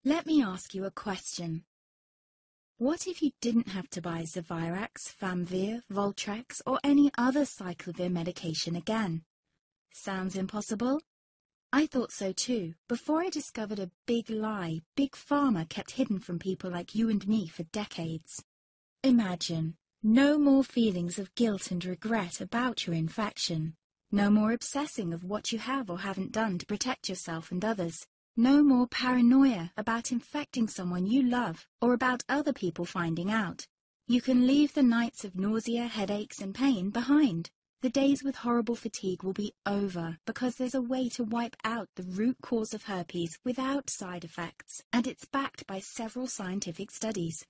Let me ask you a question. What if you didn't have to buy Zevirax, Famvir, Voltrex, or any other cyclovir medication again? Sounds impossible? I thought so too, before I discovered a big lie Big Pharma kept hidden from people like you and me for decades. Imagine, no more feelings of guilt and regret about your infection. No more obsessing of what you have or haven't done to protect yourself and others. No more paranoia about infecting someone you love or about other people finding out. You can leave the nights of nausea, headaches and pain behind. The days with horrible fatigue will be over because there's a way to wipe out the root cause of herpes without side effects, and it's backed by several scientific studies.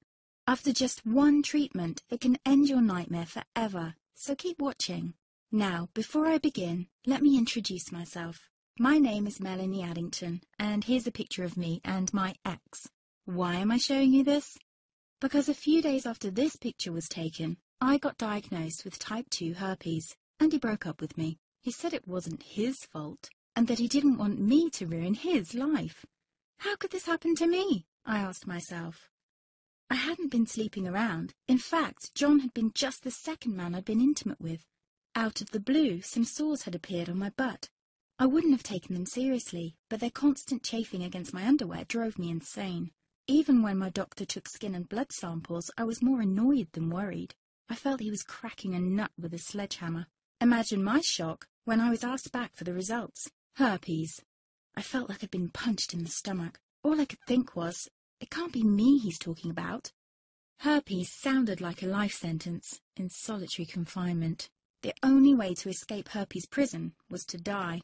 After just one treatment, it can end your nightmare forever, so keep watching. Now, before I begin, let me introduce myself. My name is Melanie Addington, and here's a picture of me and my ex. Why am I showing you this? Because a few days after this picture was taken, I got diagnosed with type 2 herpes, and he broke up with me. He said it wasn't his fault, and that he didn't want me to ruin his life. How could this happen to me? I asked myself. I hadn't been sleeping around. In fact, John had been just the second man I'd been intimate with. Out of the blue, some sores had appeared on my butt. I wouldn't have taken them seriously, but their constant chafing against my underwear drove me insane. Even when my doctor took skin and blood samples, I was more annoyed than worried. I felt he was cracking a nut with a sledgehammer. Imagine my shock when I was asked back for the results. Herpes. I felt like I'd been punched in the stomach. All I could think was, it can't be me he's talking about. Herpes sounded like a life sentence in solitary confinement. The only way to escape herpes prison was to die.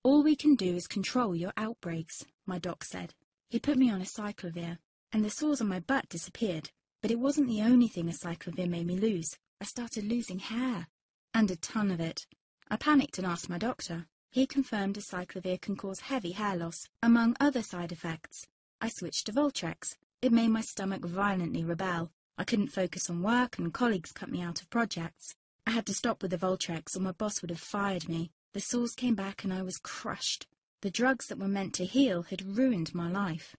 All we can do is control your outbreaks, my doc said. He put me on a cyclovir, and the sores on my butt disappeared. But it wasn't the only thing a cyclovir made me lose. I started losing hair, and a ton of it. I panicked and asked my doctor. He confirmed a cyclovir can cause heavy hair loss, among other side effects. I switched to Voltrex. It made my stomach violently rebel. I couldn't focus on work, and colleagues cut me out of projects. I had to stop with the Voltrex, or my boss would have fired me. The sores came back and I was crushed. The drugs that were meant to heal had ruined my life.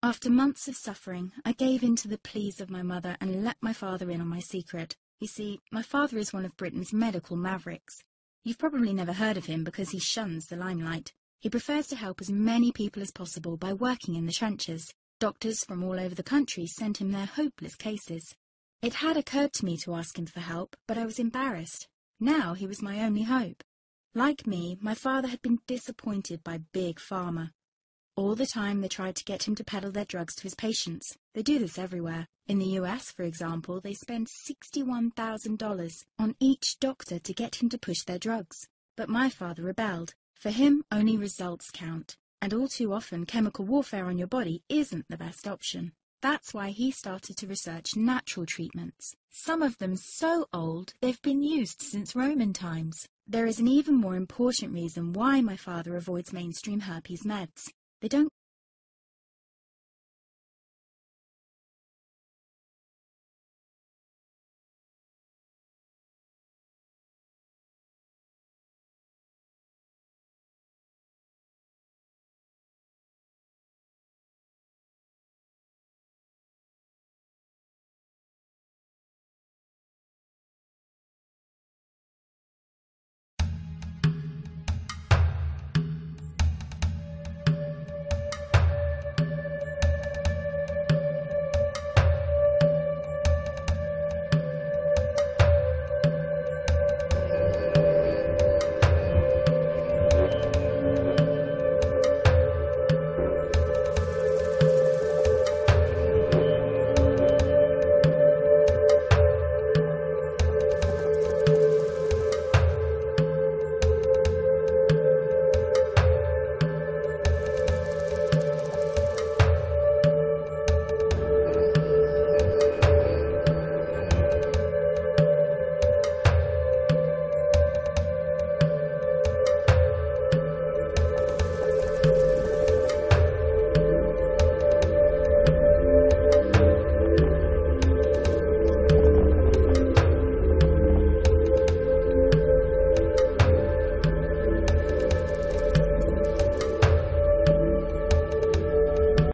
After months of suffering, I gave in to the pleas of my mother and let my father in on my secret. You see, my father is one of Britain's medical mavericks. You've probably never heard of him because he shuns the limelight. He prefers to help as many people as possible by working in the trenches. Doctors from all over the country sent him their hopeless cases. It had occurred to me to ask him for help, but I was embarrassed. Now he was my only hope. Like me, my father had been disappointed by Big Pharma. All the time they tried to get him to peddle their drugs to his patients. They do this everywhere. In the US, for example, they spend $61,000 on each doctor to get him to push their drugs. But my father rebelled. For him, only results count. And all too often, chemical warfare on your body isn't the best option. That's why he started to research natural treatments. Some of them so old, they've been used since Roman times. There is an even more important reason why my father avoids mainstream herpes meds. They don't